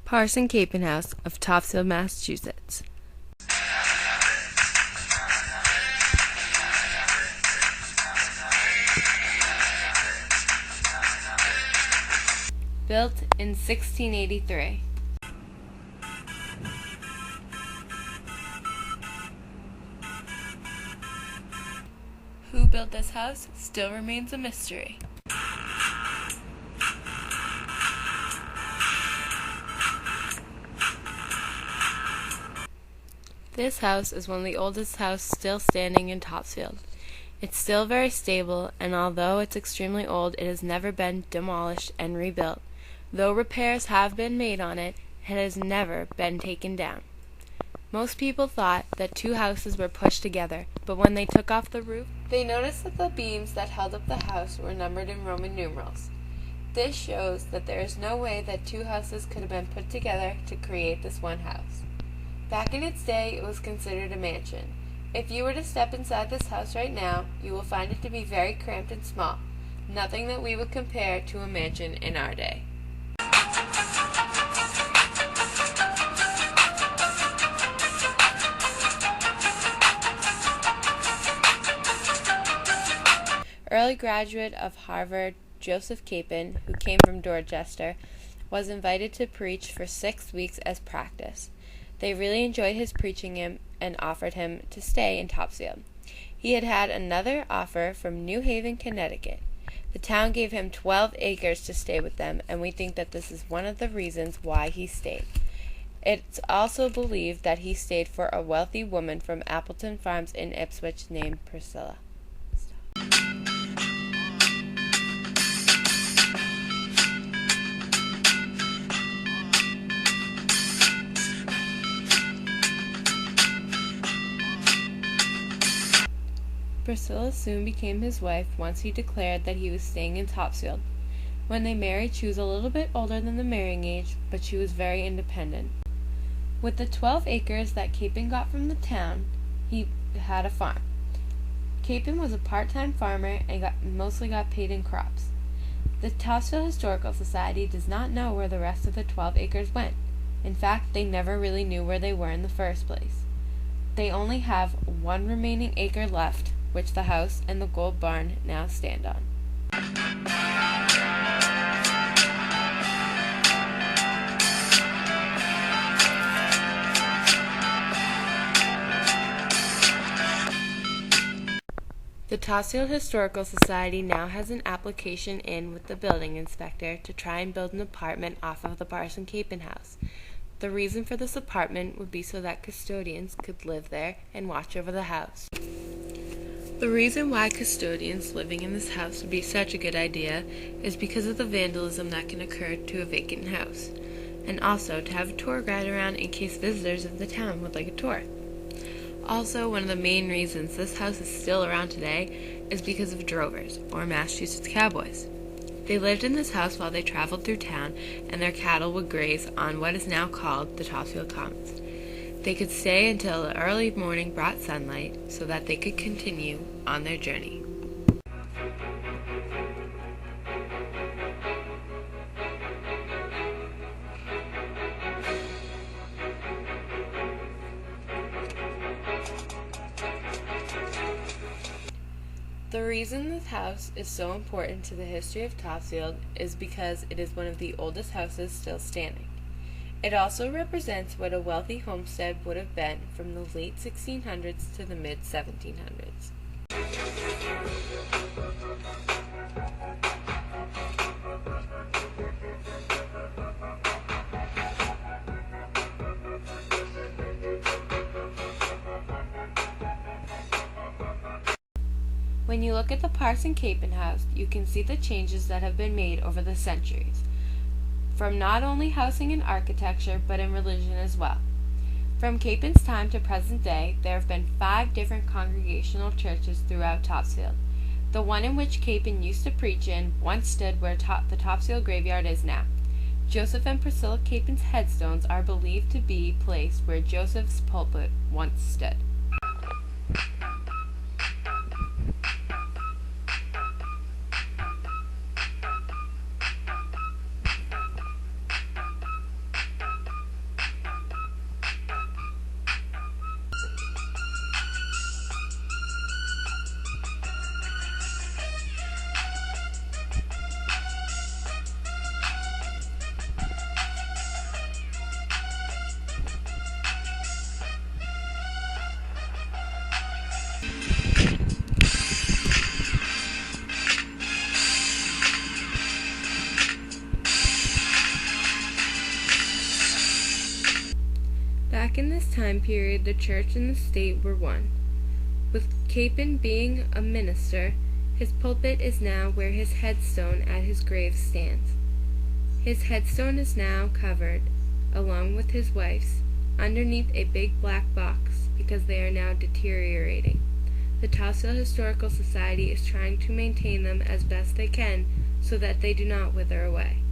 Parson Capen House of Topsfield, Massachusetts. Built in 1683. Who built this house still remains a mystery. This house is one of the oldest houses still standing in Topsfield. It's still very stable, and although it's extremely old, it has never been demolished and rebuilt. Though repairs have been made on it, it has never been taken down. Most people thought that two houses were pushed together, but when they took off the roof, they noticed that the beams that held up the house were numbered in Roman numerals. This shows that there is no way that two houses could have been put together to create this one house. Back in its day, it was considered a mansion. If you were to step inside this house right now, you will find it to be very cramped and small, nothing that we would compare to a mansion in our day. Early graduate of Harvard, Joseph Capen, who came from Dorchester, was invited to preach for 6 weeks as practice. They really enjoyed his preaching and offered him to stay in Topsfield. He had had another offer from New Haven, Connecticut. The town gave him 12 acres to stay with them, and we think that this is one of the reasons why he stayed. It's also believed that he stayed for a wealthy woman from Appleton Farms in Ipswich named Priscilla. Priscilla soon became his wife once he declared that he was staying in Topsfield. When they married, she was a little bit older than the marrying age, but she was very independent. With the 12 acres that Capen got from the town, he had a farm. Capen was a part-time farmer and mostly got paid in crops. The Topsfield Historical Society does not know where the rest of the 12 acres went. In fact, they never really knew where they were in the first place. They only have one remaining acre left, which the house and the gold barn now stand on. The Topsfield Historical Society now has an application in with the building inspector to try and build an apartment off of the Parson Capen house. The reason for this apartment would be so that custodians could live there and watch over the house. The reason why custodians living in this house would be such a good idea is because of the vandalism that can occur to a vacant house, and also to have a tour guide around in case visitors of the town would like a tour. Also, one of the main reasons this house is still around today is because of drovers, or Massachusetts cowboys. They lived in this house while they traveled through town, and their cattle would graze on what is now called the Topsfield Commons. They could stay until the early morning brought sunlight so that they could continue on their journey. The reason this house is so important to the history of Topsfield is because it is one of the oldest houses still standing. It also represents what a wealthy homestead would have been from the late 1600s to the mid 1700s. When you look at the Parson Capen house, you can see the changes that have been made over the centuries, from not only housing and architecture, but in religion as well. From Capen's time to present day, there have been 5 different congregational churches throughout Topsfield. The one in which Capen used to preach in once stood where the Topsfield graveyard is now. Joseph and Priscilla Capen's headstones are believed to be placed where Joseph's pulpit once stood. Back in this time period, the church and the state were one. With Capon being a minister, his pulpit is now where his headstone at his grave stands. His headstone is now covered, along with his wife's, underneath a big black box, because they are now deteriorating. The Towsil Historical Society is trying to maintain them as best they can so that they do not wither away.